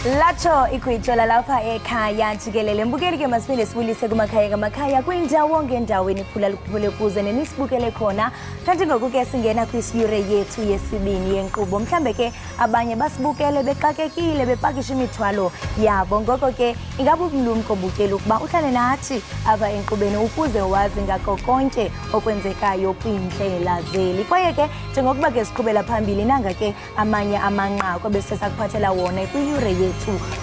Lacho ikwithola lapha ekhaya Jikelele mbukeli ke masibile sibulise kumakhaya ngamakhaya kwindawo ngendawo eniphula lukhule kuze nenisibukele khona kanti ngoku ke singena kwisiyure yethu yesibini yenkqubo mhlambe ke abanye basibukele bexakekile bepakisha imithwalo yabo ngoko ke ingabe ubulumko bukela ukuba uhlale nathi apha enkqubeni ukuze wazi ngako konke okwenzekayo kwindlela zeli kwaye ke njengokuba ke siqhubela phambili nanga ke amanye amanqaku bese sakuphathela wona kwiyure yethu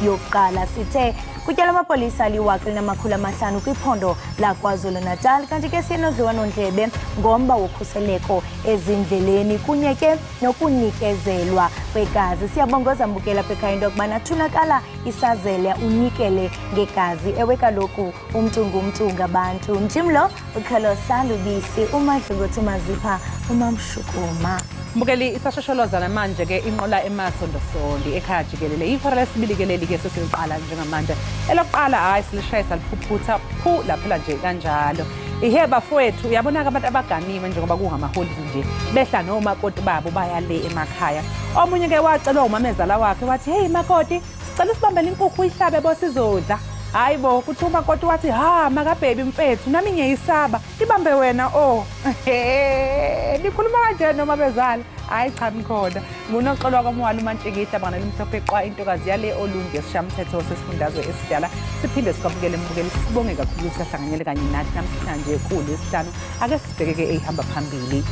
yokuqala sithe kutyala amapolisa ali-1,500 kwiphondo laKwaZulu-Natal kanti ke siyenodliwanondlebe ngomba wokhuseleko ezindleleni kunye ke nokunikezelwa kwegazi siyabongoza mbukela apha ekhaya into yokubana thunakala isazele unikele ngegazi ewe kaloku umntu ngumntu ngabantu njimlo ukhalosa lubisi umadlugothi mazipha umamshukuma Mbukeli isashosholozana manje ke inqola emasondosondi ekhaya Jikelele ihora lesibili ke leli ke sesiqala njengamanje elokuqala hayi silishayisa liphuphutha phu laphela nje kanjalo ihe bafowethu uyabona abantu abaganiwe njengoba kungamaholide nje behla nomakoti babo baya le emakhaya omunye ke wacelwa umamezala wakhe wathi hey makoti sicela usibambele inkukhu uyihlabe bosizodla hayi bo kuthi umakoti wathi ha makabhebi mfethu nami ngiyisaba ibambe wena oh nikhuluma kanje noma bezala hayi cha nikhona ngunoxolwa kwamwala uMantshikihla bangana limhlophe qwa intokazi yale olunge sishamthetho sesifundazwe esidala siphinde sikwabukele mbukeli sibonge kakhulu sihlanganyele kanye nathi namhlanje kulesihlanu ake sibheke ke ehamba phambili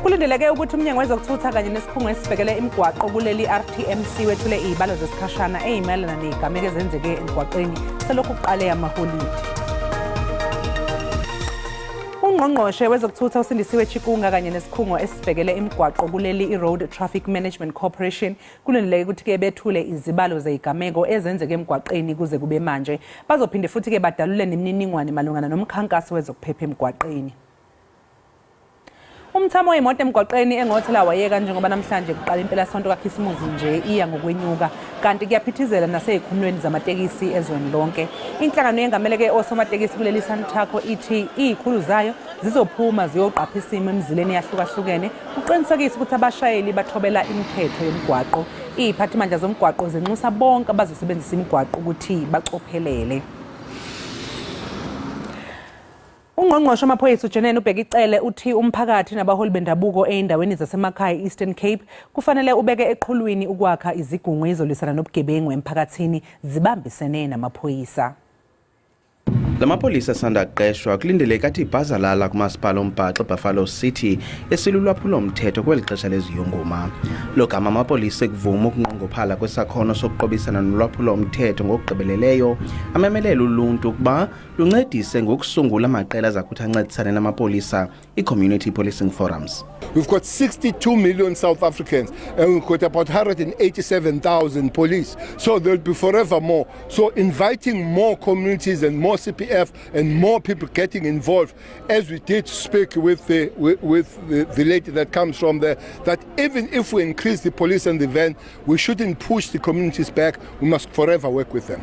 Kulindeleke ukuthi umnyango wezokuthutha kanye nesikhungo esibhekele imigwaqo kuleli RTMC wethule izibalo zesikhashana ezimelana nezigameko ezenzeke emgwaqeni selokhu kuqale amaholide. Ungqongqoshe wezokuthutha usindisiwe Chikunga kanye nesikhungo esibhekele imigwaqo kuleli Road Traffic Management Corporation kulindeleke ukuthi ke bethule izibalo zezigameko ezenzeke emgwaqeni kuze kube manje bazophinde futhi ke badalule nemininingwane malungana nomkhankaso wezokuphepha emgwaqeni. Umthamo wemoto emgwaqeni engothela wayeka njengoba namhlanje kuqala impela sonto kaKhisimuzi nje iya ngokwenyuka kanti kuyaphithizela nasezikhumulweni zamatekisi ezweni lonke. Inhlangano yengamele ke osomatekisi kuleli Santaco ithi izikhulu zayo zizophuma ziyoqapha isimo emzileni yahlukahlukene uqinisekisa ukuthi abashayeli bathobela imithetho yomgwaqo. Iziphathimandla zomgwaqo zinxusa bonke abazosebenzisa imigwaqo ukuthi bacophelele. Ungqongqoshe wamaphoyisa uJenene uBhekicele uthi umphakathi nabaholi bendabuko eindaweni zasemakhaya Eastern Cape kufanele ubeke eqhulwini ukwakha izigungu ezizolisana nobugebengu emphakathini zibambisene namaphoyisa. Lamapolisa sanda qeshwa kulindeleke athi ibhazalala kumasipala ombhaxa eBuffalo City esilulwaphulo umthetho kwelixesha leziyunguma. Logama amapolisa ekuvuma ukunqongophala kwesakhono sokuqobisana nolwaphulo umthetho ngokugqibeleleyo amemelela uluntu ukuba luncedise ngokusungula amaqela azakuthi ancedisane namapolisa i-community policing forums. We've got 62 million South Africans and we've got about 187,000 police. So there'll be forever more. So inviting more communities and more CPF and more people getting involved, as we did speak with the lady that comes from there, that even if we increase the police and the van, we shouldn't push the communities back. We must forever work with them.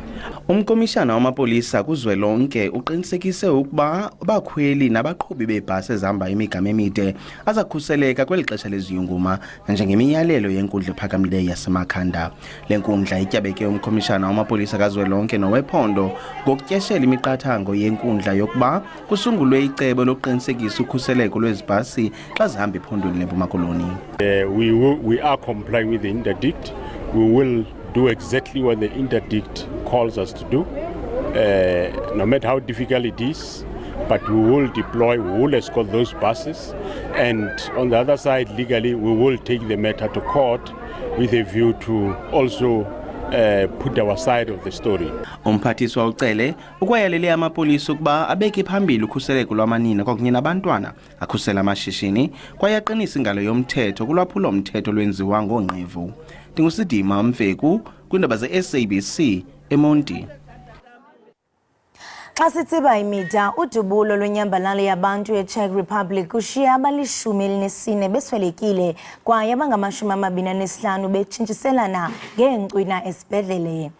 Umkomishana wamapolisa kuzwelonke uqinisekise ukuba abakhweli nabaqhubi bebhasi ezihamba imigama emide azakhuseleka kwelixesha leziyunguma njengemiyalelo yenkundla ephakamileyo yasemakhanda. Le nkundla ityabeke umkomishana wamapolisa kazwelonke nowephondo ngokutyeshela imiqathango yenkundla yokuba kusungulwe icebo lokuqinisekisa ukhuseleko lwezibhasi xa zihamba ephondweni leMpuma Koloni. We are complying with the interdict. We will do exactly what the interdict calls us to do, no matter how difficult it is. But we will deploy, we will escort those buses, and on the other side, legally, we will take the matter to court with a view to also put our side of the story. Umphathiswa ucele ukwayalele amapolisa ukuba abeke phambili ukhuseleko lwamanina kwakunye nabantwana akhusela amashishini kwaye aqinisa ingalo yomthetho kulwaphulo umthetho lwenziwa ngongqevu. Ndingusidima Mfeku kwindaba ze-SABC eMonti. Xa sitsiba imida udubulo lwenyambalalo yabantu eCzech Republic ushiya abali-14 beswelekile kwaye abangama-25 betshintshiselana ngeencwina esibhedlele.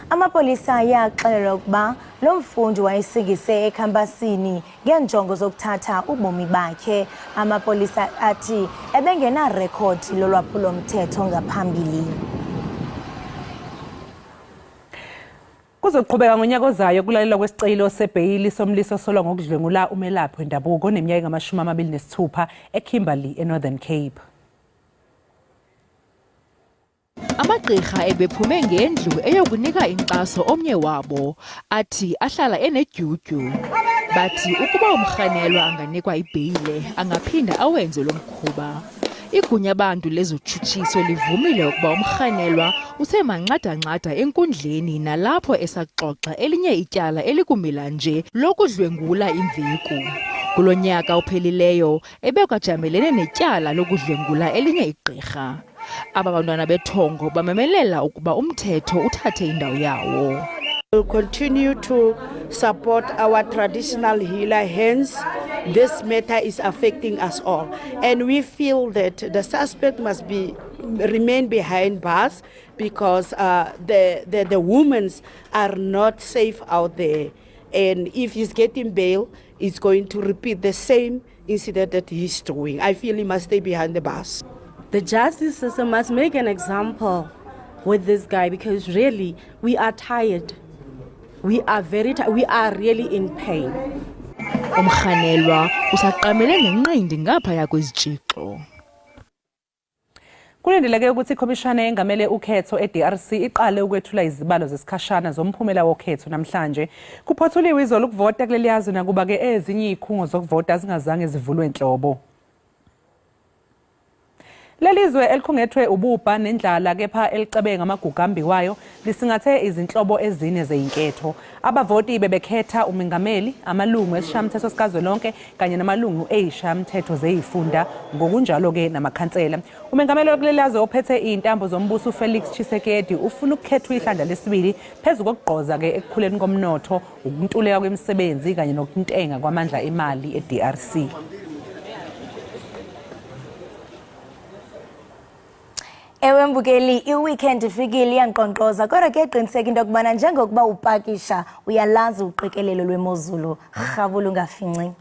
Amapolisa ayaxelela ukuba lo mfundi wayesingise ekhampasini ngenjongo zokuthatha ubomi bakhe. Amapolisa athi ebengena record lolwaphulo mthetho ngaphambili. Kuzoqhubeka ngonyaka ozayo kulalelwa kwesicelo sebheyili somliso solwa ngokudlwengula umelaphi wendabuko neminyaka engu-26 eKimberley eNorthern Cape. Amagqirha ebephume ngendlu eyokunika inkxaso omnye wabo athi ahlala enedyudyu. Bathi ukuba umrhanelwa anganikwa ibheyile angaphinda awenze lo mkhuba. Igunya bantu lezotshutshiso livumile ukuba umrhanelwa usemanxada-nxada enkundleni nalapho esaxoxa elinye ityala elikumila nje lokudlwengula imveku. Kulo nyaka uphelileyo ebekwajamelene netyala lokudlwengula elinye igqirha. Aba bantwana bethongo bamemelela ukuba umthetho uthathe indawo yawo. We'll continue to support our traditional healer, hence this matter is affecting us all. And we feel that the suspect must remain behind bars because the women are not safe out there. And if he's getting bail, he's going to repeat the same incident that he's doing. I feel he must stay behind the bars. The justice system must make an example with this guy because really we are tired. We are very tired. We are really in pain. Umrhanelwa usaqamele ngenqindi ngaphaya kwezitshixo. Kulindeleke ukuthi ikhomishana engamele ukhetho eDRC iqale ukwethula izibalo zesikhashana zomphumela wokhetho namhlanje. Kuphothuliwe izolo ukuvota kuleli yazwe nakuba ke ezinye izikhungo zokuvota zingazange zivulwe enhlobo. Lelizwe elikhungethwe ububha nendlala kepha elicebe ngamagugambi wayo lisingathe izinhlobo ezine zeyinketho. Abavoti bebekhetha umengameli, amalungu esishayamithetho sikazwelonke kanye namalungu eyishayamithetho zeyifunda, ngokunjalo ke namakhansela. Umengameli wokulelazwe ophethe izintambo zombuso uFelix Tshisekedi ufuna ukukhethwa ihlandla lesibili phezulu kokugqoza ke ekukhuleni komnotho, ukuntuleka kwemisebenzi kanye nokuntenga kwamandla emali eDRC. Ewe mbukeli, i-weekend ifikile iyanqonqoza kodwa ke qiniseka into yokubana njengokuba upakisha uyalazi uqikelelo lwemozulu. Rhabula ungafinci.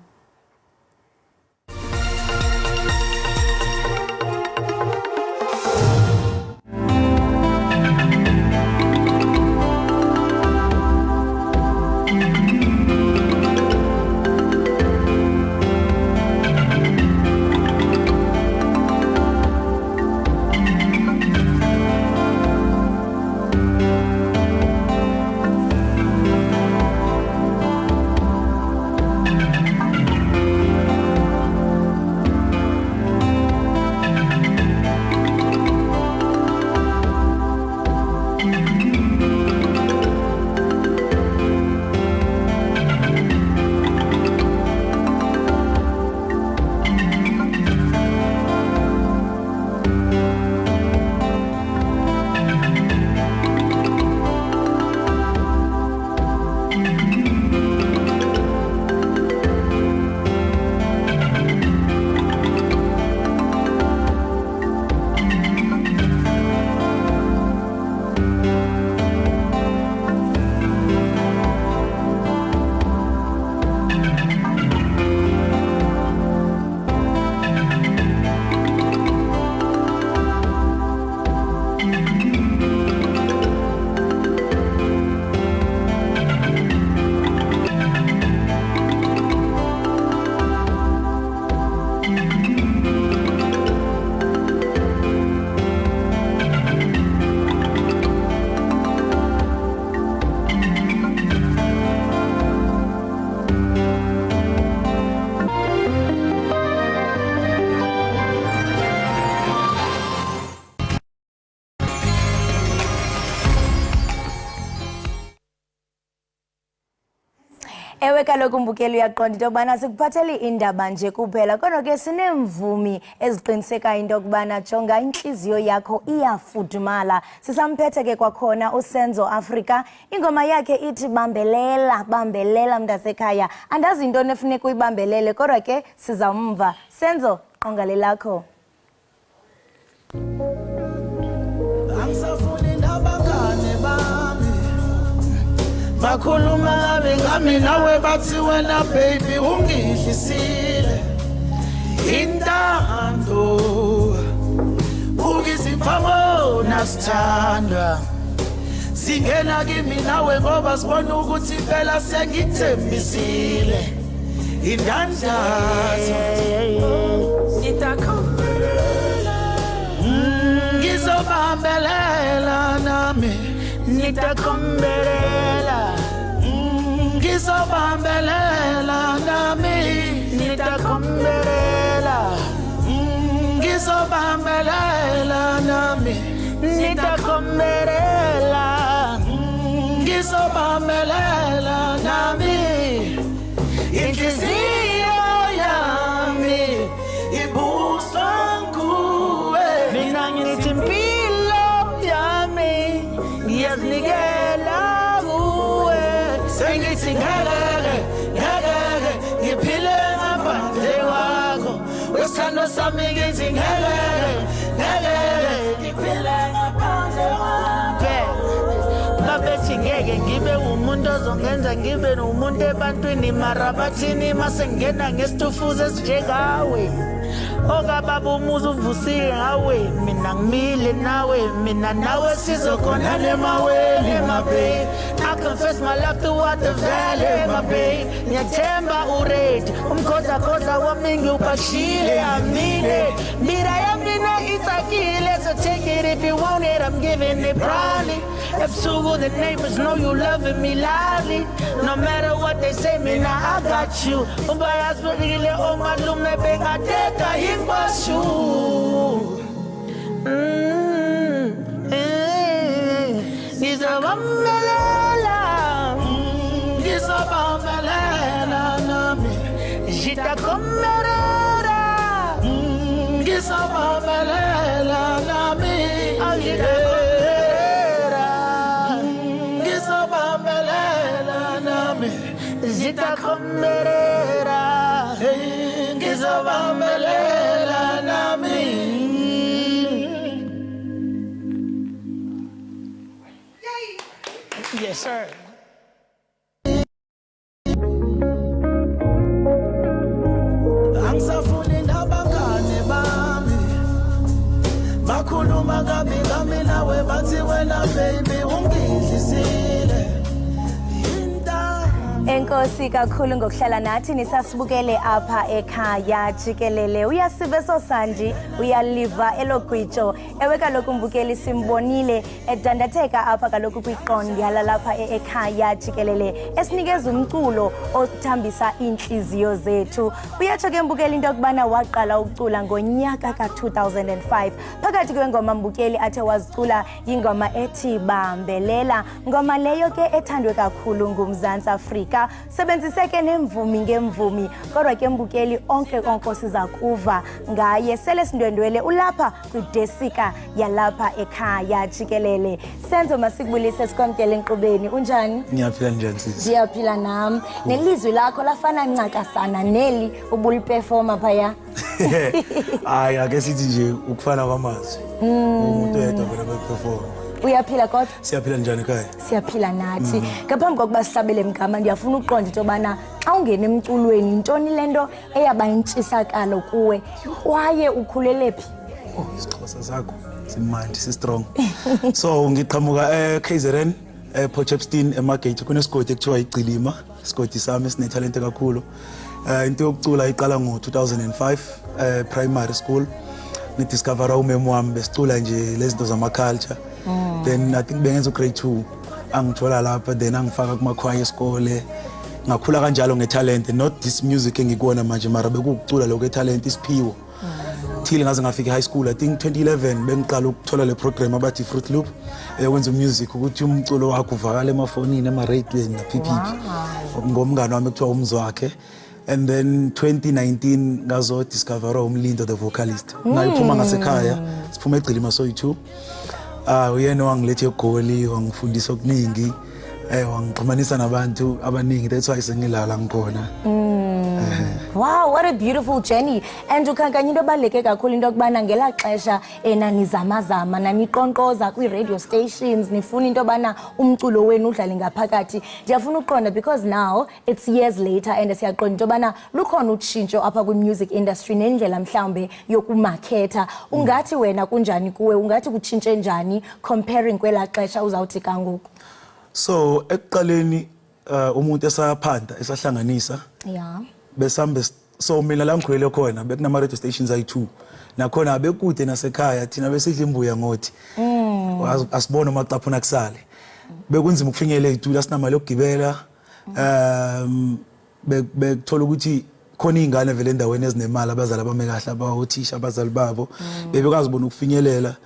Ewe kaloku mbukeli uyaqonda into yokubana sikuphathele indaba nje kuphela kodwa ke sinemvumi eziqinisekayo into yokubana jonga inhliziyo yakho iyafudumala. Sisamphethe ke kwakhona uSenzo Africa, ingoma yakhe ithi bambelela bambelela mntasekhaya. Andazi into nefuneka uyibambelele kodwa ke sizamva. Senzo, qongale lakho. Angisafuna indaba ngane bami bakhuluma ngabe ngami nawe bathi wena baby ungihlisile intando ukizimfamo nasithandwa singena kimi nawe ngoba sibona ukuthi phela sengithembisile indandazo ngizobambelela nami nitakombelela ngizobambelela nami nitakombelela ngizobambelela nami nitakombelela ngizobambelela nami inhliziyo yami ibuswa nguwe mina ngithi impilo yami ngiyazinikela kuwe sengithi ngeke ngiphile ngaphandle kwakho wesithando sami ngithi ngeke ngiphile ngaphandle kwakho babethi ngeke ngibe umuntu ozongenza ngibe nomuntu ebantwini mara bathini masengena ngesitufuze esinjengawe okababa umuzi uvusile ngawe mina ngimile nawe mina nawe sizokhonana emaweni my babe I confess my love throughout the valley my babe ngiyathemba uredi umkhodla wami ngiubashile amile mira yamina itsakile so take it if you want it I'm giving it proudly ebusuku the neighbors know you loving me loudly no matter what they say mina I got you ubayazibekile omalume bengadeka ingwashu ngizobambelela nami jitakombelela ngizobambelela nami ngizobambelela nami jitakombelela ngizobambelela nami. Yes, sir. Angisafuni nabangane bami bakhuluma kabi ngami nawe bathi wena baby ungihlisile. Enkosi kakhulu ngokuhlala nathi nisasibukele apha ekhaya Jikelele uyasive sosanji uyaliva elogwitjo ewe kaloku mbukeli simbonile edandatheka apha kaloku kwiqondo yalalapha ekhaya Jikelele esinikeza umculo othambisa inhliziyo zethu uyatsho ke mbukeli into yokubana waqala ukucula ngonyaka ka2005 phakathi kwengoma mbukeli athe wazicula ingoma ethi Bambelela ngoma leyo ke ethandwe kakhulu ngumZantsi Afrika sebenziseke nemvumi ngemvumi kodwa ke mbukeli onke siza kuva ngaye sele sindwendwele ulapha kwidesika yalapha ekhaya Jikelele senzo masikubulise sikwamkele enkqubeni unjani Ngiyaphila njani sisi Ngiyaphila nami nelizwi lakho lafana ncakasana neli ubulperforma phaya hayi ake sithi nje ukufana kwamazwi umuntu oyedwa vele beperform uyaphila kodwa siyaphila njani ekhaya siyaphila nathi ngaphambi kokuba sihlabele mgama ndiyafuna uqonda into yobana xa ungena emculweni intoni lento eyaba intshisakalo kuwe kwaye ukhulele phi isixhosa sakho simandi si-strong so ngiqhamuka KZN Potchefstroom emagate kunesigodi ekuthiwa iCilima isigodi sami esinetalente kakhulu into yokucula iqala ngo-2005 primary school ngidiscovera umemu wami besicula nje lezinto zama-culture then I think bengenza grade 2 angithola lapha then angifaka kumakhwaya esikole ngakhula kanjalo ngetalent not this music engikuona manje mara bekucula lokho etalent isiphiwo till ngaze ngafika high school I think 2011 bengiqala ukuthola le program abathi Fruit Loop ekwenza music ukuthi umculo wakho uvakala emafonini ema-radioweni naphiphipi ngomngane wami ekuthiwa umzwakhe and then 2019 ngazo discover umlindo the vocalist naye uphuma ngasekhaya siphuma eCilima soyi2 uyena wangilethe egoli wangifundisa okuningi wangixhumanisa nabantu abaningi that's why sengilala ngikhona Wow, what a beautiful journey. And ukhankanya into ebaluleke kakhulu into yokubana ngelaa xesha nanizamazama naniqonkqoza kwi-radio stations nifuna into yobana umculo wenu udlale ngaphakathi. Ndiyafuna uqonda because now it's years later and siyaqonda into yobana lukhona utshintsho apha kwi-music industry nendlela mhlawumbe yokumakhetha. Ungathi wena kunjani kuwe, ungathi kutshintshe njani comparing kwelaa xesha uzawuthi kangoku? So ekuqaleni umuntu esaphanda esahlanganisa besambe so mina la ngikhwele khona bekunama radio stations ayi2 nakhona abekude nasekhaya thina besidla imbuya ngothi asibone amacaphuna kusale bekunzima ukufinyelela ezitula sinamali yokugibela bekuthola ukuthi khona izingane vele endaweni ezinemali abazali abamekahle abawothisha abazali babo bebekazi bona ukufinyelela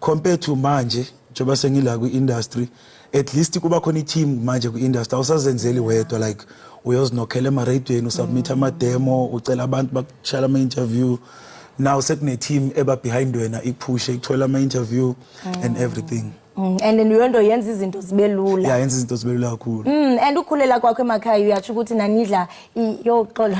compared to manje njengoba sengila kwi-industry at least kuba khona i-team manje kwi-industry awusazenzeli wedwa like uyozinokela ema-radweni usubmit ama-demo ucela abantu bakushala ama-interview now sekune-team eba behind wena iphushe ikuthola ama-interview and everything. And leyo nto yenza izinto zibe lula. Yeah, yenza izinto zibe lula kakhulu. And ukhulela kwakho emakhaya uyatsho ukuthi nanidla yoxolo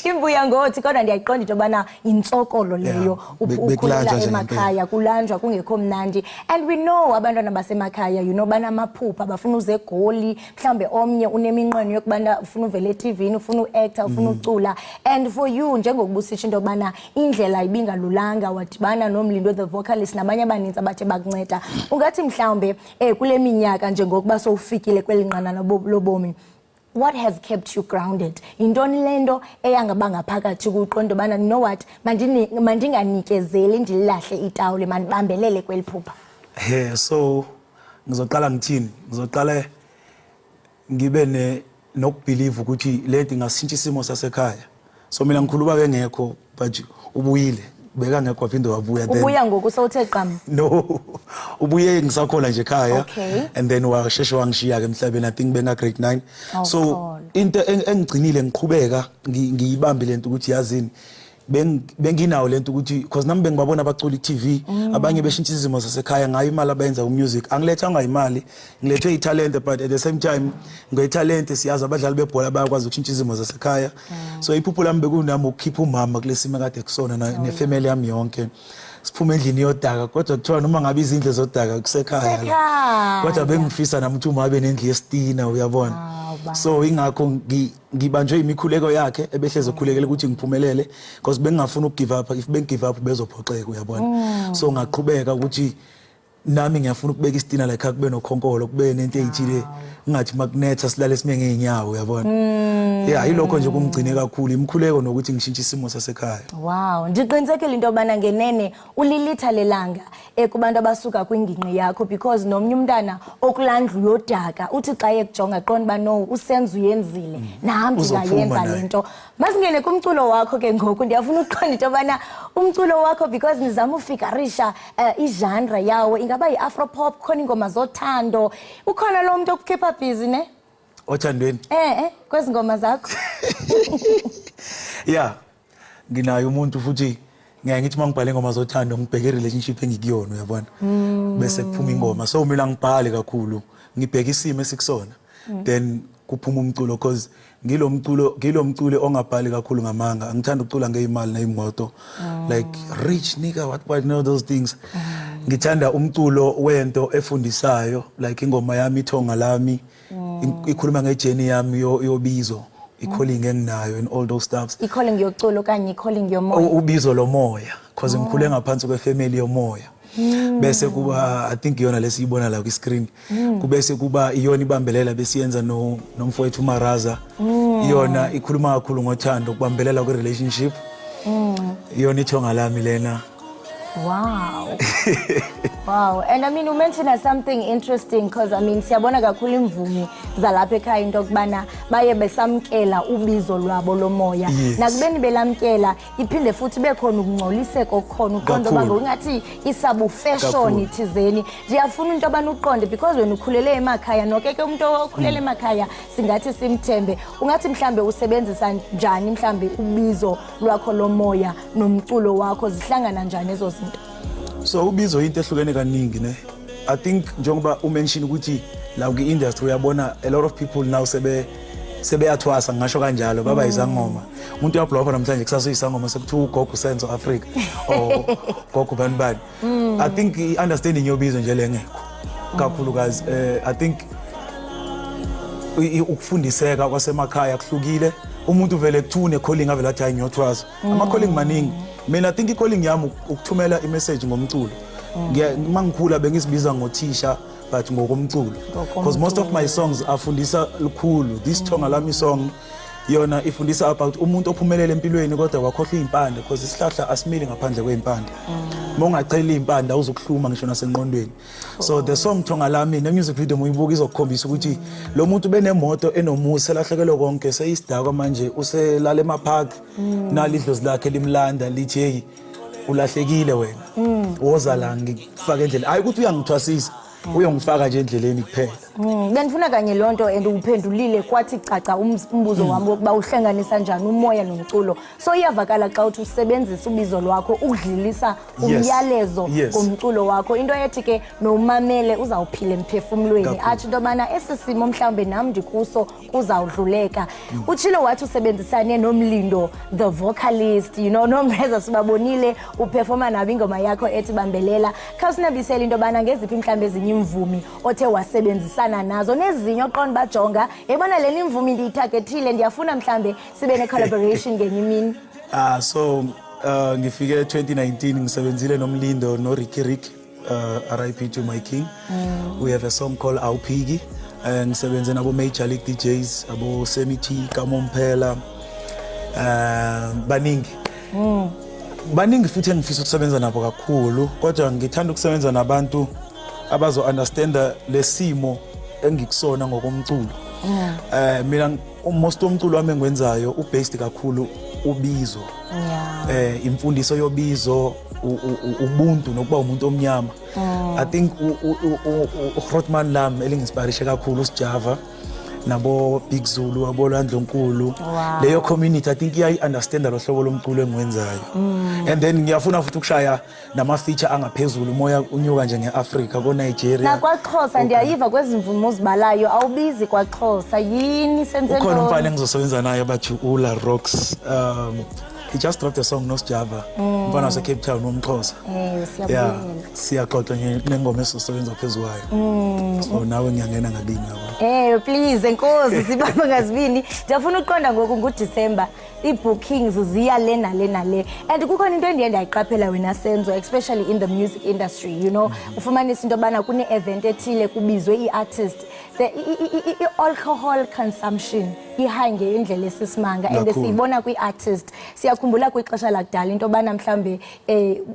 imbuya ngothi kodwa ndiyayiqonda into yobana intsokolo leyo ukhulela emakhaya kulanjwa kungekho mnandi. And we know abantwana basemakhaya you know banamaphupha bafuna uze egoli mhlambe omnye uneminqweno yokubana ufuna uvele eTVini ufuna uactor ufuna ucula. And for you njengokubusisha into yobana indlela ibingalulanga wadibana noMlindo the vocalist nabanye abaninzi abathe bakunceda. Ungathi mhlawumbe kule minyaka njengokuba sowufikile kwelinqanana lobomi, what has kept you grounded? Intoni lento eyangaba ngaphakathi kuqondo bana you know what mandinganikezeli ndilahle itawule mandibambelele kweliphupha? So ngizoqala ngithini ngizoqala ngibe nokubelieve ukuthi lento ingashintsha isimo sasekhaya. So mina ngikhuluma bengekho but ubuyile beka ngekho waphinde wabuya then ubuya ngoku sowuthe qam no ubuye ngisakhona nje ekhaya and then washeshe wangishiya ke emhlabeni I think benga grade 9 so into engigcinile ngiqhubeka ngiyibambe lento ukuthi yazini benginawo lento ukuthi because nami bengibabona abacula iTV abanye beshintsha izimo zasekhaya ngayo imali abenza umusic angilethanga imali ngilethe italent but at the same time ngoyitalent siyazi abadlali bebhola bayakwazi ukushintsha izimo zasekhaya so iphupho lami bekunami ukukhipha umama kulesimo kade kusona nefamily yami yonke siphuma endlini yodaka kodwa kuthiwa noma ngabe izindle zodaka kusekhaya kodwa bengifisa nami ukuthi uma abe nendlu yesitina uyabona so ingakho ngibanjwe imikhuleko yakhe ebehleze ukukhulekela ukuthi ngiphumelele because bengingafuna ukugive up if bengive up bezophoxeka uyabona so ngaqhubeka ukuthi nami ngiyafuna ukubeka isitina la ekhaya kube nokhonkolo kube nento eyithile ngathi makunetha silale sime ngeenyawo uyabona yeah ilokho nje kumgcine kakhulu imkhuleko nokuthi ngishintshe isimo sasekhaya. Wow, ndiqinisekile into yobana ngenene ulilitha lelanga kubantu abasuka kwingingqi yakho because nomnye umntana okulandlu yodaka uthi xa ekujonga qonda ba no usenza uyenzile nami ndiyayenza lento. Masingene kumculo wakho ke ngoku ndiyafuna uqonda into yobana umculo wakho because nizama ufikarisha igenre yawo ingaba yi-afro pop khona ingoma zothando ukhona lo muntu okukhipha busy ne othandweni kwezi ngoma zakho? Yeah nginayo umuntu futhi ngeke ngithi mangibhale ingoma zothando ngibheke relationship engikuyona uyabona bese kuphuma ingoma so mina ngibhale kakhulu ngibheka isimo esikusona then kuphuma umculo because ngilo mculo ongabhali kakhulu ngamanga angithanda ukucula ngeimali nezimoto like rich nigga what know those things ngithanda umculo wento efundisayo like ingoma yami ithonga lami ikhuluma ngejourney yami yobizo i-calling enginayo and all those stuffs i-calling yoculo okanye i-calling yomoya ubizo lomoya because ngikhule ngaphansi kwefamily yomoya bese kuba I think iyona lesiyibona la kwi-screen kubese kuba iyona ibambelela besiyenza nomfowethu Maraza iyona ikhuluma kakhulu ngothando kubambelela kwe-relationship iyona ithonga lami lena. Wow. Wow. And I mean, you mentioned something interesting because I mean, siyabona kakhulu imvumi zalapha ekhaya into okubana baye besamkela ubizo lwabo lomoya. Nakubeni belamkela iphinde futhi bekhona ukungcoliseka okukhona uqondo babo ungathi isabu fashion ithizeni. Ndiyafuna into abana uqonde because wena ukhulele emakhaya nokeke umuntu okhulele emakhaya singathi simthembe. Ungathi mhlambe usebenzisa njani mhlambe ubizo lwakho lomoya nomculo wakho zihlangana njani ezo zinto? So ubizo into ehlukene kaningi ne I think njengoba umention ukuthi la kwi-industry uyabona a lot of people now sebeyathwasa ngisho kanjalo baba izangoma umuntu uyabhlopha namhlanje kusasa uyisangoma sekuthiwa ugogo Senzo Africa or gogo banibani. I think understanding yobizo nje lengekho kakhulukazi. I think ukufundiseka kwasemakhaya kuhlukile. Umuntu vele kuthune calling avela athi ayiyothwasa ama calling maningi. Mina I think I calling yami ukuthumela I message ngomculo. Mangikhula bengisibiza ngothisha but ngokomculo because most of my songs afundisa lukhulu. This Thonga Lami song yona ifundisa about umuntu ophumelele empilweni kodwa wakhohlwa impande because isihlahla asimili ngaphandle kweimpande. Mongacela impande awuzokuhluma ngisho nasenqondweni. So the song Thonga Lami ne music video moyibuka izokukhombisa ukuthi lo muntu benemoto enomusa lahlekelwe konke seyisidakwa manje uselala emapark nalidlozi lakhe limlanda lithi hey ulahlekile wena woza la ngifaka endlela hayi ukuthi uyangithwasisa uyongifaka nje endleleni kuphela. Benifuna kanye lonto and uphendulile kwathi caca umbuzo wami wokuba uhlanganisa kanjani umoya nomculo. So iyavakala xa uthi usebenzisa ubizo lwakho ukudlilisa umyalezo ngomculo wakho. Into ethi ke nomamele uzawuphila emphefumulweni athi into bana esisimo mhlambe nami ndikuso kuzawudluleka. Utshilo wathi usebenzisane noMlindo the vocalist, you know, nomreza sibabonile uperforma nabi ingoma yakho ethi bambelela. Khawusinabisela into bana ngeziphi mhlambe ezinye imvumi othe wasebenzisana nazo nezinye oqonda bajonga ebona leni imvumi ndiyithagethile ndiyafuna mhlambe sibe ne collaboration ngenye imini. So ngifike 2019 ngisebenzile noMlindo no Rick RIP to my king. We have a song called Awuphiki. Ngisebenze nabo major league DJs abo Semiti Kamomphela baningi futhi engifisa ukusebenza nabo kakhulu kodwa ngithanda ukusebenza nabantu abazo understanda lesimo engikusona ngokomculo. Mina most umculo wami engwenzayo ubased kakhulu ubizo. Imfundiso yobizo ubuntu nokuba umuntu omnyama. I think uGrotman Lam elingiinspirishe kakhulu uSjava nabo Big Zulu abolandlo nkulu leyo community I think iyayi understand lo hlobo lomculo engwenzayo. And then ngiyafuna futhi ukushaya nama feature angaphezulu umoya unyuka nje ngeAfrica ko Nigeria na kwaXhosa ndiyayiva kwezimvumo ozibalayo awubizi kwaXhosa yini senze khona umfana engizosebenza naye bathi Ula Rocks. He just dropped a song noSjava mfana wase Cape Town umXhosa. Siyabonga siyaxoxa nengoma esizosebenza phezulu kwayo. So nawe ngiyangena ngabini yabo. Please enkosi sibamba ngazibini ndiyafuna uqonda ngoku nguDecember i-bookings ziya lena le and kukhona into endiye ndayiqaphela wena Senzo especially in the music industry, you know, ufumanisa into bana kune event ethile kubizwe i-artist the alcohol consumption ihange indlela esisimanga and siyibona kwi-artist. Siyakhumbula kwixesha lakudala into bana mhlambe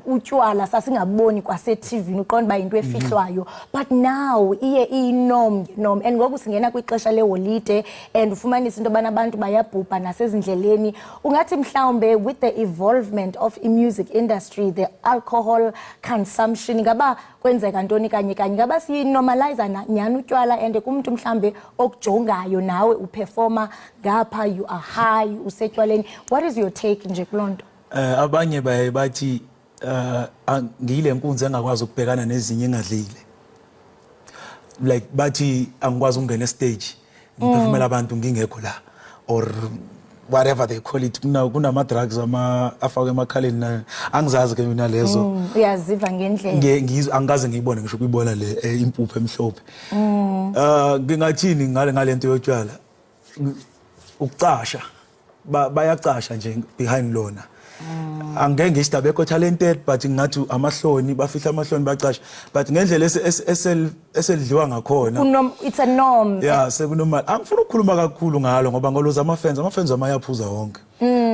utywala sasingaboni kwase-TV uqonda ba into efihlwayo but now iye inorm and ngoku singena kwixesha leholide and ufumanisa into bana abantu bayabhubha nasezindleleni. Ungathi mhlawumbe with the evolvement of music industry the alcohol consumption ngaba kwenzeka ntoni kanye ngaba siyinormalize nyani utywala and kumuntu mhlambe okujongayo nawe uperforma ngapha you are high usetywaleni. What is your take nje kulonto? Abanye bathi ngiyile nkunzi engakwazi ukubhekana nezinye engadlile, like bathi angikwazi ukungena estage ngiphefumela abantu ngingekho la or whatever they call it. Kunama drugs afakwe emakhaleni na angizazi ke mina lezo. Uyaziva ngendlela angikaze ngiyibone ngisho kuyibona le impupho emhlophe. Ngingathini ngale nto yotshwala ukucasha bayacasha nje behind lona. Angeke ngisidaba ekho talented but ngathi amahloni bafihla amahloni bacasha but ngendlela eselidliwa ngakhona it's a norm. Sekunormal. Angifuna ukukhuluma kakhulu ngalo ngoba ngoloza amafenzi amayaphuza wonke.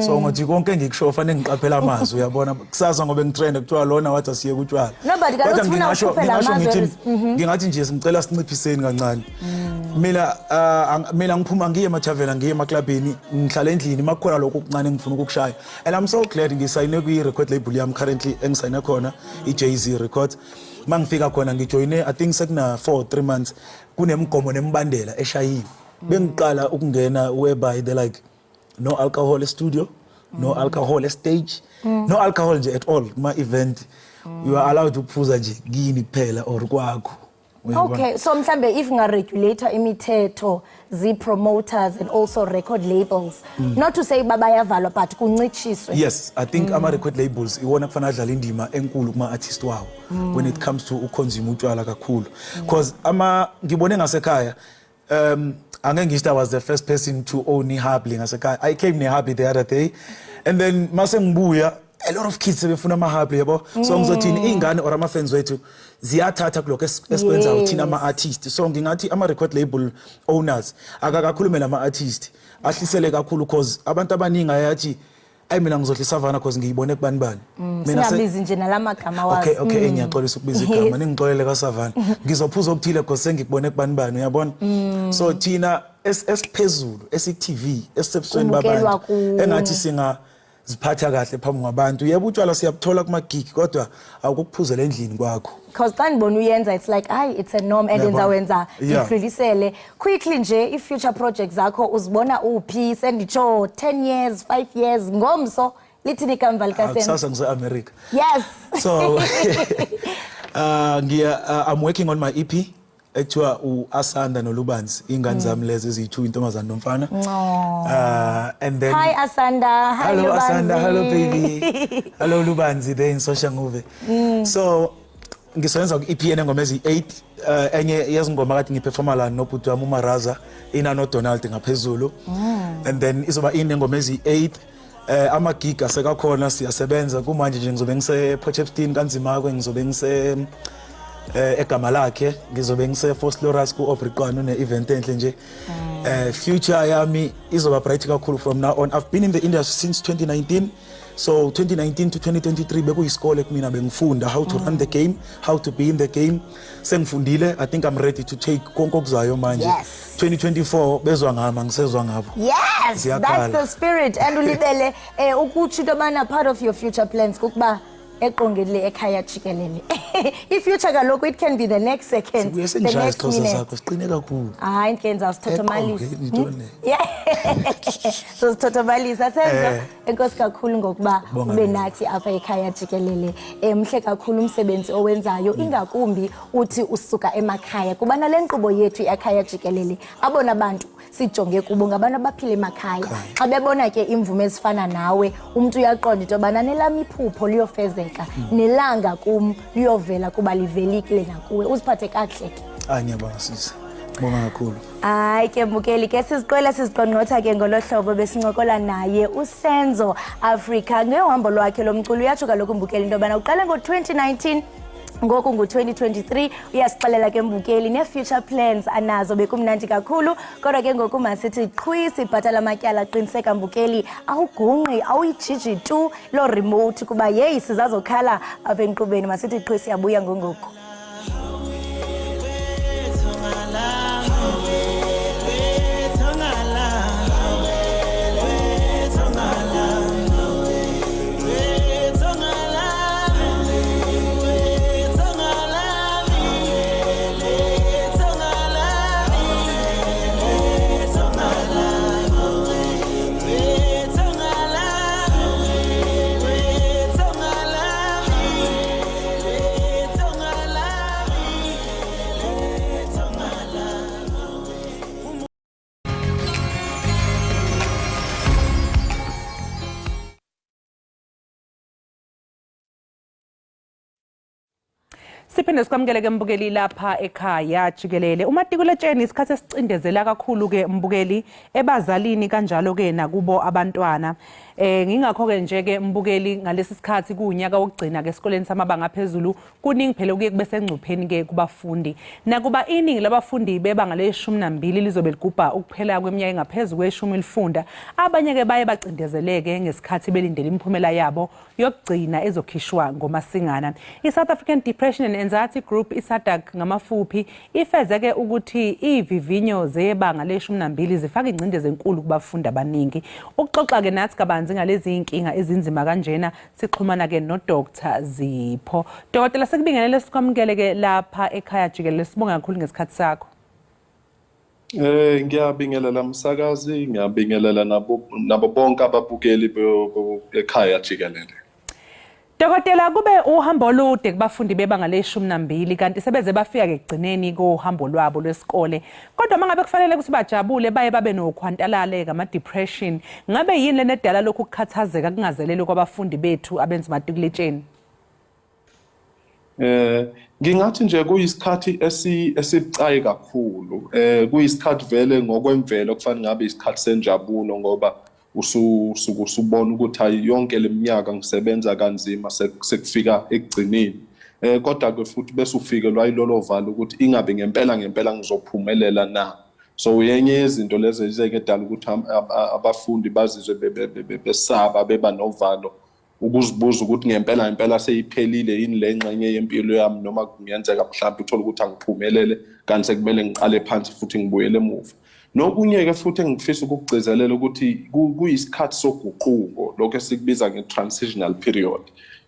So ngathi konke ngikusho fanele ngiqaphela amazwi uyabona kusasa ngoba ngitrend kuthiwa lona wathi asiye kutshwala. Nobody ufuna ukuphelela amazwi. Ngingathi nje simcela sinciphiseni kancane. Mina ngiphuma ngiye emathavela ngiye emaklabini ngihlala endlini makukhona lokho okuncane ngifuna ukukushaya and I'm so glad ngisayine kwi-record label yami currently engisayine khona i-JZ Records. Mangifika khona ngijoyine I think sekuna 3 months kunemgomo nemibandela eshayiwe. Bengiqala ukungena whereby they like no alcohol studio, no alcohol stage, no alcohol nje at all. Ma event you are allowed ukuphuza nje kini kuphela or kwakho. Okay, so mhlambe if nga-regulator imithetho, zi-promoters and also record labels, not to say babayavalwa but kuncitshiswe. Yes, I think ama-record labels iwona kufanele adlala indima enkulu kuma-artist wawo when it comes to ukonsume utshwala kakhulu. Because ngibone ngasekhaya, angeke ngisho I was the first person to own ihabli ngasekhaya. I came nehabli the other day, and then mase ngibuya, a lot of kids sebefuna amahabli yabo. So ngizothini ingane or ama-fans wethu ziyathatha kulokho esikwenza uthina ama-artist. So ngingathi ama-record label owners akakakhulume nama-artist ahlisele kakhulu because abantu abaningi ayathi ayi mina ngizodlisa Savana because ngiyibone kubani bani. Singabizi nje nalamagama wazo. Okay, ngiyaxolisa ukubiza igama, ningixolele kaSavana. Ngizophuza okuthile because sengikubone kubani bani, uyabona? So thina esiphezulu, esi-TV, esisebusweni babantu engathi singaziphatha kahle phambi kwabantu. Yebo utshwala siyabuthola kuma-gig kodwa awukukuphuzela endlini kwakho. Because xa ndibona uyenza, it's like, it's a norm and enzawenza ngidlulisele. Quickly nje, i-future projects zakho uzibona uphi, senditsho 10 years, 5 years, ngomso, lithini ikamva likaSenzo? Kusasa ngise-America. Yes. So, I'm working on my EP. Ekuthiwa u-Asanda noLubanzi, ingane zami lezi eziyi-2, intombazane nomfana. And then Hi Asanda, hi hello Lubanzi. Asanda, hello baby. Hello Lubanzi, there in social movie. So ngisebenza ku-EP enengoma ezi-8, enye yezingoma kade ngiperforma la nobhuti wami uMaraza ina noDonald ngaphezulu. And then izoba inengoma ezi-8. Ama-gig asekakhona, siyasebenza kumanje nje ngizobe ngise-Potchefstroom kanzima-ke, ngizobe ngise egama lakhe, ngizobe ngise-Foslorus ku-Obrigqwana une-event enhle nje. Future yami izoba bright kakhulu from now on. I've been in the industry since 2019. So 2019 to 2023 bekuyisikole kumina, bengifunda how to run the game, how to be in the game. Sengifundile, I think I'm ready to take konke okuzayo manje. 2024 bezwa ngama, ngisezwa ngabo. Yes, that's the spirit. And ulibele ukuthi into abana part of your future plans kukuba eqongele ekhaya Jikelele. I-future kaloku it can be the next second, the next minute. Siqine kakhulu. Hayi nkenza sithothomalisa. So sithothomalisa Senzo, enkosi kakhulu ngokuba ube nathi apha ekhaya Jikelele. Mhle kakhulu umsebenzi owenzayo, ingakumbi uthi usuka emakhaya. Kuba nale nkqubo yethu ekhaya Jikelele, abona abantu sijonge kubo ngabantu abaphila emakhaya. Xa bebona ke imvume ezifana nawe, umuntu uyaqonda into yobana nelami iphupho liyofezeka, nelanga kum liyovela kuba livelikile nakuwe. Uziphathe kakuhle ke. Ngiyabonga sisi. Bonga kakhulu. Hayi ke Mbukeli, ke siziqonqotha ke ngolohlobo besincokola naye uSenzo Africa ngehambo lwakhe lomculo. Uyatsho kaloku Mbukeli into yobana uqale ngo-2019, ngoku ngu-2023 uyasixelela ke Mbukeli ne-future plans anazo. Bekumnandi kakhulu kodwa ke ngoku masithi qhwi sibhatala amatyala. Qiniseka Mbukeli, awugungqi, awuyijiji tu loo remote kuba yeyi sizazokhala apha enkqubeni. Masithi qhwi siyabuya ngongoku. Siphinde sikwamukele ke Mbukeli lapha ekhaya Jikelele. Umatikuletsheni isikhathi esicindezela kakhulu ke Mbukeli ebazalini kanjalo ke nakubo abantwana. Ngingakho ke nje ke Mbukeli ngalesi sikhathi kuunyaka wokugcina ke esikoleni samabanga aphezulu kuningi phela kuye kube sengcupheni ke kubafundi. Nakuba iningi labafundi bebanga le-12 lizobe ligubha ukuphela kweminyaka engaphezulu kwe-10 lifunda, abanye ke baye bacindezeleke ngesikhathi belindele imiphumela yabo yokugcina ezokhishwa ngoMasingana. I-South African Depression and Anxiety Group iSADAG ngamafuphi ifeze ke ukuthi ivivinyo zebanga le-12 zifaka ingcindezi enkulu kubafundi abaningi. Ukuxoxa ke nathi kabanzi ngalezi inkinga ezinzima kanjena sixhumana ke noDr Zipho. Dokotela, sekubingelele sikwamukele ke lapha ekhaya Jikelele. Sibonga kakhulu ngesikhathi sakho. Ngiyabingelela msakazi, ngiyabingelela nabo bonke ababukeli ekhaya Jikelele. Dokotela, kube uhambo olude kubafundi bebanga le-12 kanti sebeze bafika ekugcineni kohambo lwabo lwesikole. Kodwa mangabe kufanele ukuthi bajabule baye babe nokhwantalala ama-depression, ngabe yini lena edala lokhu kukhathazeka kungazeleli kwabafundi bethu abenza umatikuletsheni? Ngingathi nje kuyisikhathi esibucayi kakhulu. Kuyisikhathi vele ngokwemvelo kufanele ngabe isikhathi senjabulo ngoba usubona ukuthi hayi yonke leminyaka ngisebenza kanzima sekufika ekugcineni. Kodwa ke futhi bese ufikelwa yilolo valo ukuthi ingabe ngempela ngizophumelela na. So yenye yezinto lezi ezekudala ukuthi abafundi bazizwe besaba beba novalo ukuzibuza ukuthi ngempela seyiphelile yini le ngxenye yempilo yami noma kungenzeka mhlawumbe uthola ukuthi angiphumelele kanti sekumele ngiqale phansi futhi ngibuyele emuva. Nokunye ke futhi engifisa ukugcizelela ukuthi kuyisikhathi soguquko lokho esikubiza nge-transitional period.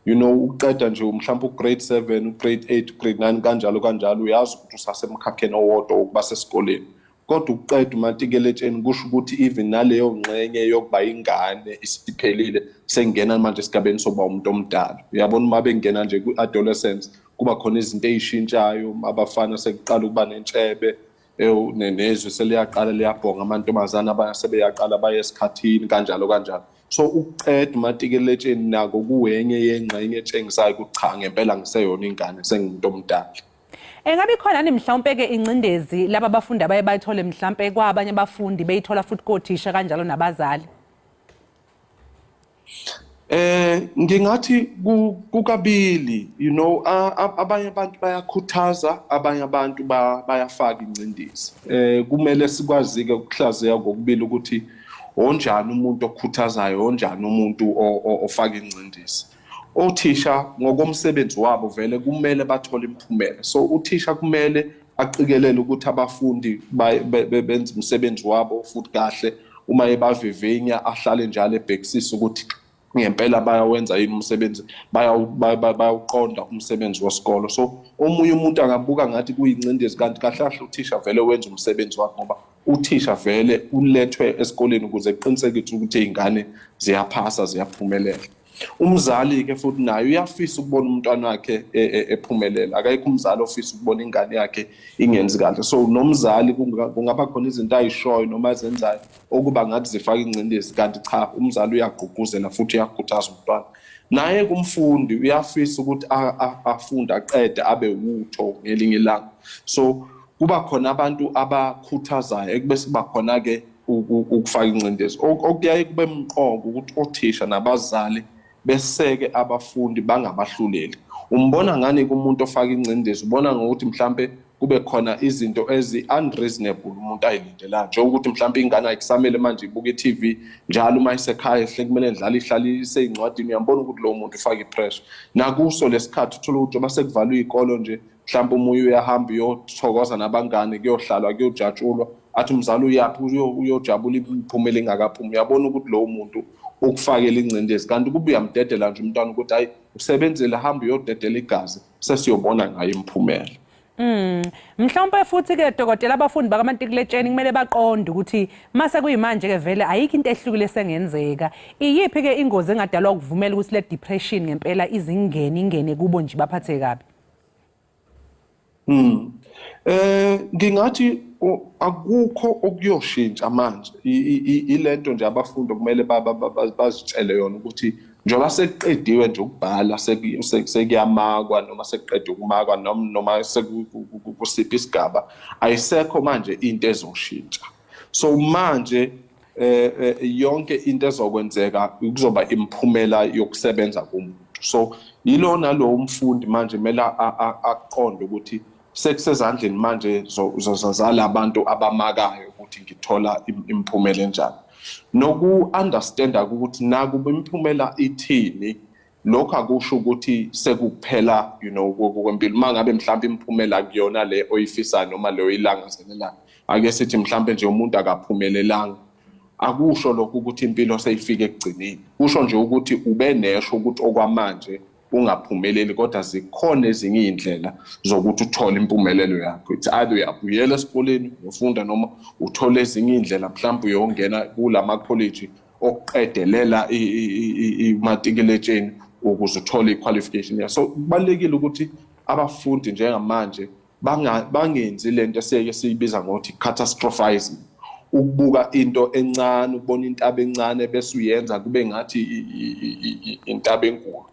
You know, uqeda nje mhlawumbe ugrade 7, ugrade 8, ugrade 9 kanjalo uyazi ukuthi usasemkhakheni owodwa ukuba sesikoleni. Kodwa uqeda umatikuletsheni kusho ukuthi even naleyo ngxenye yokuba ingane isiphelile sengena manje esigabeni soba umuntu omdala. Uyabona uma bengena nje ku-adolescence kuba khona izinto ezishintshayo, abafana sekuqala ukuba nentshebe nezwe seliyaqala liyabhonga amantombazana abasebeyaqala baye esikhathini kanjalo. So uqeda umatikuletsheni nako kuwenye yengxenye etshengisayo ukuthi cha ngempela ngiseyona ingane sengumuntu omdala. Engabe khona nini mhlawumbe ke incindezi laba abafundi abaye bayithole mhlawumbe kwabanye abafundi beyithola futhi kothisha kanjalo nabazali? Ngingathi kukabili, you know, abanye abantu bayakhuthaza, abanye abantu bayafaka incindezi. Kumele sikwazi ke ukuhlaziya kokubili ukuthi onjani umuntu okhuthazayo, onjani umuntu ofaka incindezi. Othisha ngokomsebenzi wabo vele kumele bathole imiphumela. So uthisha kumele aqikelele ukuthi abafundi benze umsebenzi wabo futhi kahle, uma ebavivinya ahlale njalo ebhekisisa ukuthi ngempela bayawenza yini umsebenzi, bayawuqonda umsebenzi wesikolo. So omunye umuntu angabuka ngathi kuyincindezi kanti kahle uthisha vele wenza umsebenzi wakhe ngoba uthisha vele ulethwe esikoleni ukuze kuqinisekise ukuthi izingane ziyaphasa, ziyaphumelela. Umzali ke futhi naye uyafisa ukubona umntwana wakhe ephumelela. Akayikho umzali ofisa ukubona ingane yakhe ingenzi kahle. So nomzali kungaba khona izinto ayishoyo noma azenzayo okuba ngathi zifaka incindezi kanti cha umzali uyagqugquzela futhi uyakhuthaza umntwana. Naye kumfundi uyafisa ukuthi afunde aqede abe wutho ngelinye ilanga. So kuba khona abantu abakhuthazayo ekubese kuba khona ke ukufaka incindezi. Okuyaye kube mqoka ukuthi othisha nabazali beseke abafundi bangabahluleli. Umbona ngani kumuntu ofaka incindezi, ubona ngokuthi mhlambe kube khona izinto ezi-unreasonable umuntu ayilindelayo. Njengokuthi mhlambe ingane ayikusamele manje ibuke i-TV njalo uma isekhaya hle kumele ihlale iseyincwadini, uyambona ukuthi lo muntu ufaka i-pressure. Nakuso lesikhathi uthola ukuthi uma sekuvalwe izikolo nje mhlambe umoya uyahamba uyothokoza nabangane kuyohlalwa kuyojatshulwa athi umzali uyaphi uyojabula imiphumela engakaphumi. Uyabona ukuthi lo muntu ukufakela incindezi kanti kube uyamdedela nje umntwana ukuthi hayi usebenzele hamba uyodedela igazi sesiyobona ngayo imiphumela. Mhlawumbe futhi ke dokotela abafundi bakamatikuletsheni kumele baqonde ukuthi mase kuyimanje ke vele ayikho into ehlukile sengenzeka. Iyiphi ke ingozi engadalwa ukuvumela ukuthi le depression ngempela ingene kubo nje baphathe kabi? Ngingathi akukho okuyoshintsha manje. Ilento nje abafundi kumele bazitshele yona ukuthi njengoba sekuqediwe nje ukubhala sekuyamakwa noma sekuqedwe ukumakwa noma sekusiphi isigaba ayisekho manje into ezoshintsha. So manje yonke into ezokwenzeka kuzoba imiphumela yokusebenza komuntu. So yilona lo umfundi manje kumele aqonde ukuthi sekusezandleni manje zalabantu abamakayo ukuthi ngithola imiphumela enjani. Noku-understanda ukuthi nakuba imiphumela ithini, lokho akusho ukuthi sekuphela you know kwempilo. Uma ngabe mhlawumbe imiphumela kuyona le oyifisayo noma le oyilangazelelayo, ake sithi mhlawumbe nje umuntu akaphumelelanga, akusho lokho ukuthi impilo seyifike ekugcineni. Kusho nje ukuthi ube nesho ukuthi okwamanje ungaphumeleli kodwa zikhona ezinye izindlela zokuthi uthole impumelelo yakho. It's either uyabuyela esikoleni ufunda noma uthole ezinye izindlela mhlawumbe uyongena kulama college okuqedelela imatikuletsheni ukuze uthole iqualification yakho. So kubalekile ukuthi abafundi njengamanje bangenzi lento eseke siyibiza ngokuthi catastrophizing, ukubuka into encane, ukubona intaba encane bese uyenza kube ngathi intaba enkulu.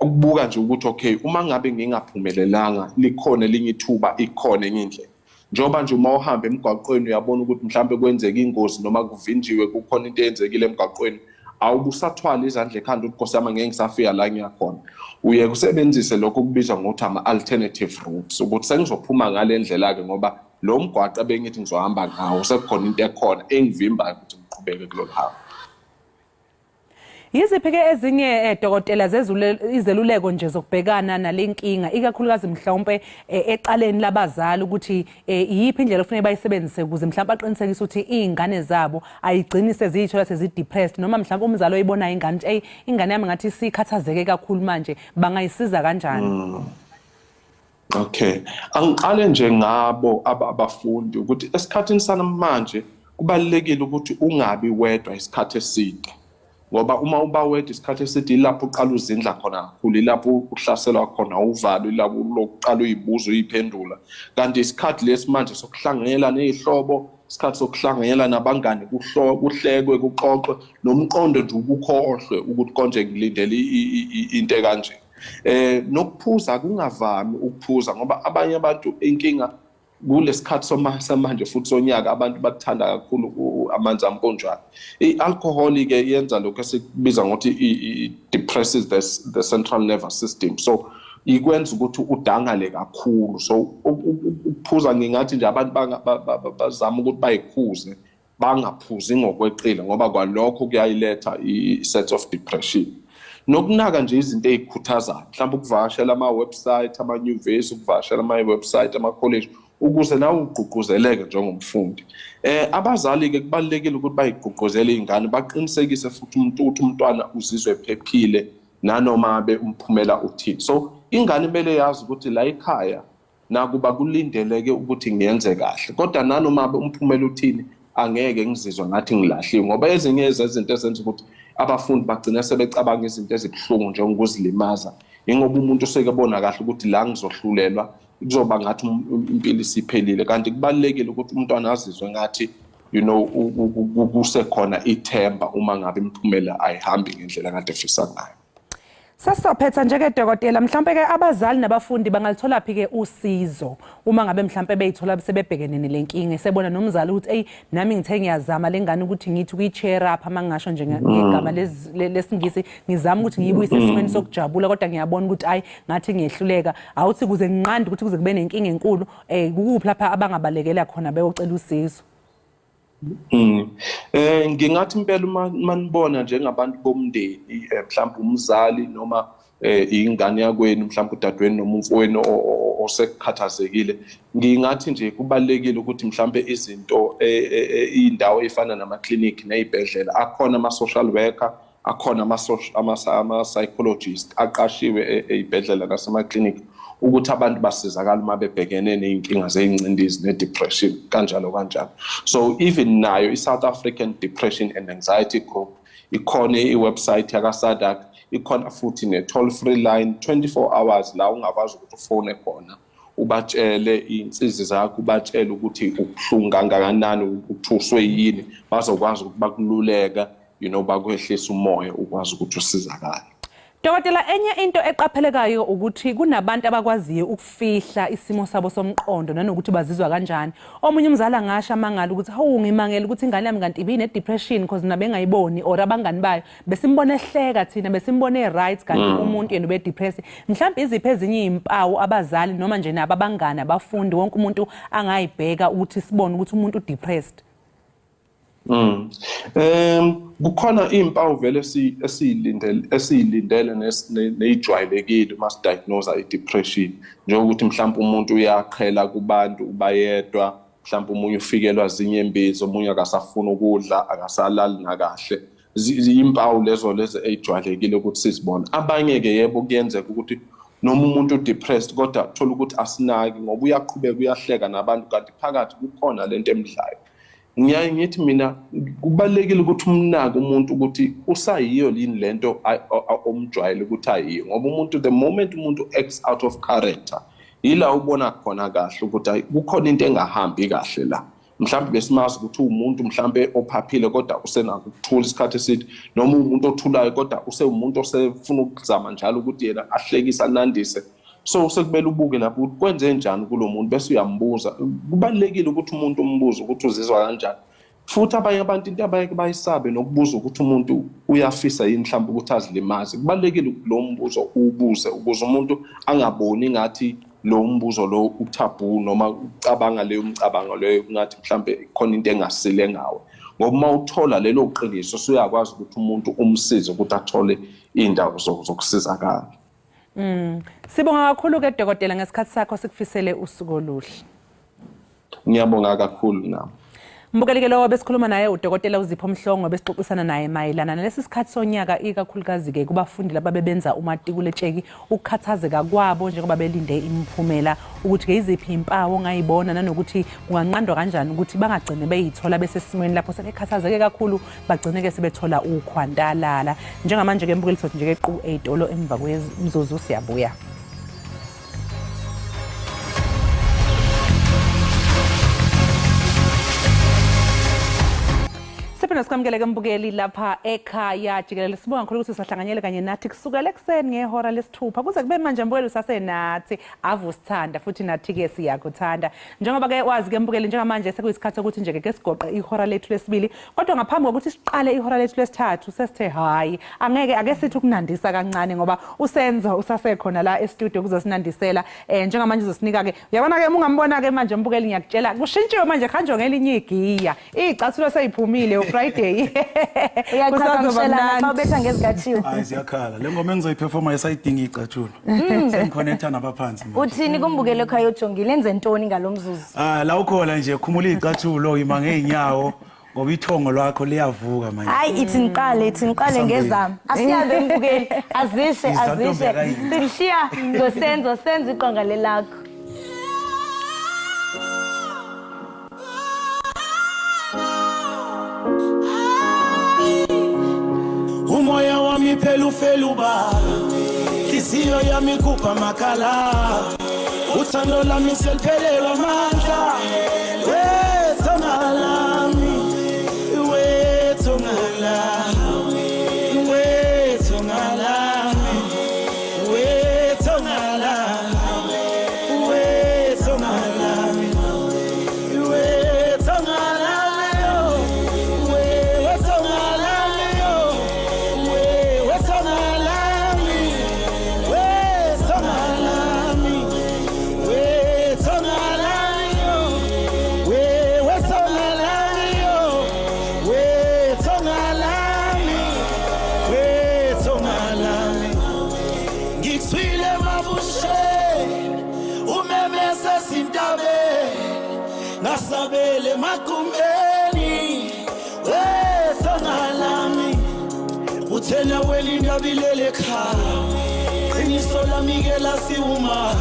Ukubuka nje ukuthi okay, uma ngabe ngingaphumelelanga likhona elinye ithuba, ikhona enye indlela. Njoba nje uma uhamba emgwaqweni uyabona ukuthi mhlambe kwenzeka ingozi noma kuvinjiwe kukhona into eyenzekile emgwaqweni, awubusathwala izandla ekhanda ukuthi Nkosi yami ngeke ngisafika la ngiyakhona. Uye kusebenzise lokho kubizwa ngokuthi ama-alternative routes, ukuthi sengizophuma ngale ndlela-ke ngoba lo mgwaqo bengithi ngizohamba ngawo sekukhona into ekhona engivimbayo ukuthi ngiqhubeke kulolu hambo. Yiziphi-ke ezinye dokotela izeluleko nje zokubhekana nale nkinga, ikakhulukazi mhlawumpe eqaleni labazali ukuthi iyiphi indlela okufanele bayisebenzise ukuze mhlawumbe aqinisekise ukuthi iy'ngane zabo ayigcini seziyithola sezi-depressed, noma mhlawumbe umzali oyibonayo ingane ukuthi ingane yami ngathi sikhathazeke kakhulu manje, bangayisiza kanjani? Okay, angiqale nje ngabo abafundi ukuthi esikhathini sanamanje kubalulekile ukuthi ungabi wedwa isikhathi eside, ngoba uma uba wedwa isikhathi eside ilapho uqala uzindla khona kakhulu, ilapho uhlaselwa khona uvalo, ilapho lokuqala uyibuza uyiphendula. Kanti isikhathi lesi manje sokuhlanganyela nezihlobo, isikhathi sokuhlanganyela nabangani, kuhlekwe kuxoxwe, nomqondo nje ukukhohlwe ukuthi konje ngilindele into kanje. Nokuphuza kungavami ukuphuza ngoba abanye abantu inkinga kulesikhathi samanje futhi sonyaka abantu bathanda kakhulu amanzi amponjwana. I-alcohol ke yenza lokho esikubiza ngokuthi it-depresses the central nervous system, so ikwenza ukuthi udangale kakhulu. So ukuphuza ngingathi nje abantu bazama ukuthi bayikhuze, bangaphuzi ngokweqile ngoba kwalokho kuyayiletha i-sense of depression. Nokunaka nje izinto ezikhuthazayo, mhlawumbe ukuvakashela ama-website, amanyuvesi, ukuvakashela ama-website, ama-college, ukuze nawe ugqugquzeleke njengomfundi. Abazali-ke kubalulekile ukuthi bayigqugquzele iy'ngane, baqinisekise futhi ukuthi umntwana uzizwe ephephile nanoma abe umphumela uthini. So ingane kumele yazi ukuthi la ekhaya nakuba kulindeleke ukuthi ngiyenze kahle, kodwa nanoma abe umphumela uthini angeke ngizizwe ngathi ngilahliwe, ngoba ezinye zezinto ezenza ukuthi abafundi bagcina sebecabanga izinto ezibuhlungu njengokuzilimaza, ingoba umuntu usekebona kahle ukuthi la ngizohlulelwa kuzoba ngathi impilo isiphelile. Kanti kubalulekile ukuthi umntwana azizwe ngathi kusekhona ithemba uma ngabe imiphumela ayihambi ngendlela kade efisa ngayo. Sasophetha njeke dokotela, mhlawumbe ke abazali nabafundi bangalithola phi ke usizo uma ngabe mhlawumbe beyithola sebebhekene nelenkinga, sebona nomzali ukuthi nami ngithe ngiyazama lengane ukuthi ngithi ukuyi-cheer up mangasho nje ngegama lesingisi, ngizama ukuthi ngiyibuyise esimweni sokujabula, kodwa ngiyabona ukuthi ngathi ngiyehluleka, awuthi kuze nginqande ukuthi kuze kube nenkinga enkulu kukuphi lapha abangabalekela khona beyocela usizo? Ngingathi impela uma nibona njengabantu bomndeni, mhlawumbe umzali noma ingane yakwenu, mhlawumbe udadewenu noma umfowenu osekhathazekile, ngingathi nje kubalekile ukuthi mhlawumbe izinto iy'ndawo ey'fana namaklinikhi nezibhedlela, akhona ama-social worker, akhona ama-psychologist aqashiwe ey'bhedlela nasemaklinikhi ukuthi abantu basizakala uma bebhekene ney'nkinga zey'ngcindezi ne-depression kanjalo kanjalo. So even nayo i-South African Depression and Anxiety Group ikhona iwebsite yaka-SADAG, ikhona futhi ne-toll-free line 24 hours la ungakwazi ukuthi ufone khona ubatshele iy'nsizi zakho, ubatshele ukuthi ubuhlungu kangakanani, uthuswe yini, bazokwazi ukuthi bakululeka, bakwehlisa umoya ukwazi ukuthi usizakale. Dokotela, enye into eqaphelekayo ukuthi kunabantu abakwaziyo ukufihla isimo sabo somqondo nanokuthi bazizwa kanjani. Omunye umzali angasho amangala ukuthi hawu ngimangela ukuthi ingane yami kanti ibine-depression because nabe ngayiboni or abangani bayo besimbona ehleka thina, besimbona e-right kanti umuntu yena ube-depressed. Mhlawumbe iziphi ezinye iy'mpawu abazali noma nje nabo abangani, abafundi, wonke umuntu angayibheka ukuthi sibone ukuthi umuntu u-depressed? Kukhona iy'mpawu vele esiyilindele nejwayelekile uma sidiagnosa i-depression, njengokuthi mhlawumbe umuntu uyaqhela kubantu, ubayedwa, mhlawumbe umunye ufikelwa zinyembezi, omunye akasafuna ukudla, akasalali nakahle. Impawu lezo ey'jwayelekile ukuthi sizibone. Abanye-ke yebo kuyenzeka ukuthi noma umuntu u-depressed kodwa thola ukuthi asinaki ngoba uyaqhubeka uyahleka nabantu, kanti phakathi kukhona lento emdlayo. ngiyaye ngithi mina kubalekile ukuthi umnake umuntu ukuthi usayiyo yini lento omjwayele ukuthi ayiyo, ngoba umuntu the moment umuntu acts out of character ila ubona khona kahle ukuthi kukhona into engahambi kahle la. Mhlawumbe besimazi ukuthi umuntu mhlawumbe ophaphile kodwa usenako ukuthula isikhathi eside, noma umuntu othulayo kodwa usewumuntu osefuna ukuzama njalo ukuthi yena ahlekise anandise. So sekumele ubuke lapho ukuthi kwenze njani kulo muntu bese uyambuza. Kubalekile ukuthi umuntu umbuze ukuthi uzizwa kanjani. Futhi abanye abantu into abayeke bayisabe nokubuza ukuthi umuntu uyafisa yini mhlawumbe ukuthi azilimaze. Kubalekile lo mbuzo ubuze ukuze umuntu angaboni ngathi lo mbuzo lo uthabu noma ucabanga leyo umcabango leyo ngathi mhlambe khona into engasile ngawe. Ngoba uma uthola lelo qiniso usuyakwazi ukuthi umuntu umsize ukuthi athole indawo zokusizakala. Sibonga kakhulu ke dokotela ngesikhathi sakho sikufisele usuku oluhle. Ngiyabonga kakhulu nami. Mbukeli lo besikhuluma naye udokotela uZipho Mhlongo besixoxisana naye mayelana nalesi sikhathi sonyaka ikakhulukazi ke kubafundi lababebenza umatikuletsheki ukukhathazeka kwabo njengoba belinde imiphumela ukuthi ke iziphi impawu ongayibona nanokuthi kunganqandwa kanjani ukuthi bangagcine beyithola besesimweni lapho sebekhathazeke kakhulu bagcine ke sebethola ukhwantalala. Njengamanje ke mbukeli sothi nje ke qhu 8 olo emva kwemzuzu siyabuya. Sipho sikamkeleke mbukeli lapha ekhaya Jikelele. Sibonga kakhulu ukuthi sisahlanganyele kanye nathi kusukela ekseni ngehora lesithupha kuze kube manje mbukeli usasenathi avusithanda futhi nathi ke siyakuthanda. Njengoba ke wazi ke mbukeli njengamanje sekuyisikhathi ukuthi nje ke sigoqe ihora lethu lesibili, kodwa ngaphambi kokuthi siqale ihora lethu lesithathu sesithe hayi angeke ake sithi ukunandisa kancane ngoba usenzo usasekhona la e-studio kuzosinandisela. Njengamanje uzosinika ke uyabona ke ungambona ke manje mbukeli ngiyakutshela kushintshiwe manje khanjwe ngelinye igiya icathulo seyiphumile Friday. Uyakhona xa ubetha ngezikathiwe. Hayi siyakhala. Le ngoma engizoyiperforma yesayidinga icathulo. Sengiconnecta nabaphansi. Uthini kumbukelo ekhaya ujongile enze ntoni ngalomzuzu? La ukhona nje khumula icathulo ima ngeenyawo ngoba ithongo lwakho liyavuka manje. Hayi ithi niqale ngezami. Asihambe mbukeli azishe. Silishiya ngosenzo senza iqonga lelakho. Umoya wami phela uba Ihliziyo yami kupha makhala Uthando lami seliphelelwa amandla Wethonga lami Wethonga lami Wethonga lami Wethonga lami Wethonga lami Wethonga Nasabele makumbeni Wethonga lami Uthena welindaba ilele ekhaya Qiniso lami ke lasiuma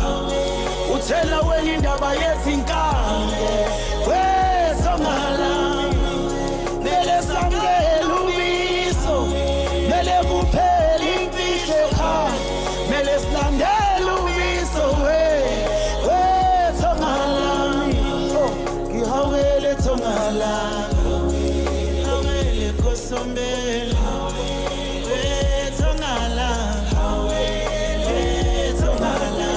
Uthena welindaba yezinkange Wethonga lami Nele sangela umiso Nele kuphela imfihlo ekhaya Nele silandela umiso Wethonga lami Hawele tongala Hawele kosombela Tongala Hawele tongala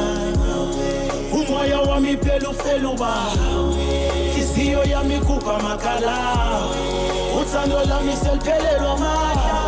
Umoya wami phela uba Ihliziyo yami kupha makhala Uthando lami seliphelelwa amandla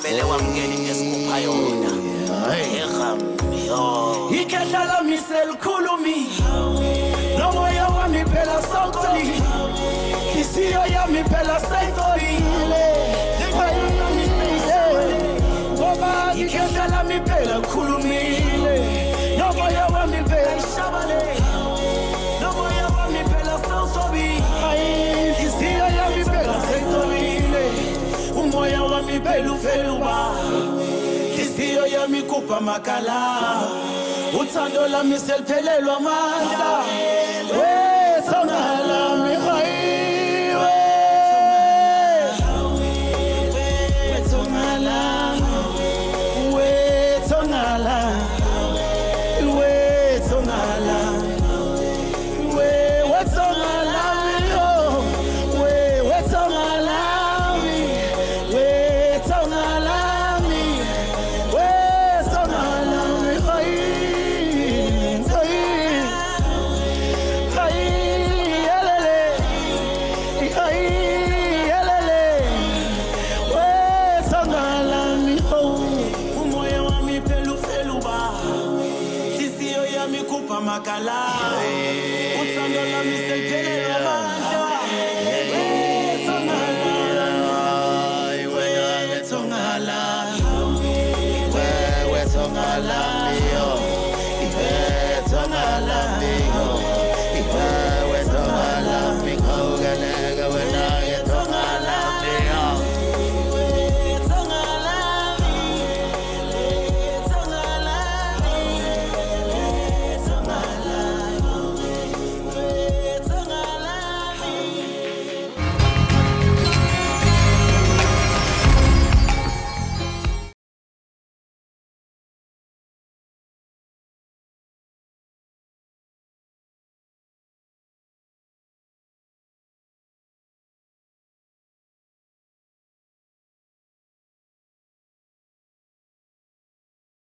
vele wamngeni esikupha yona ehambi yo ikhehla lami selikhulumi nomoya wami phela sawucoli isiyo yami phela sayitholile ngoba ikhehla lami phela likhulumile nomoya wami phela ishabale nomoya wami phela sawusobile isiyo yami phela sayitholile umoya wami phela ufeluba isiyo yami kupha makala uthando lami seliphelelwa amandla wethonga lami hayiwe wethonga lami wethonga lami wethonga lami wethonga lami wethonga lami wethonga lami wethonga lami makala uthando lami seliphelelwa amandla wethonga lami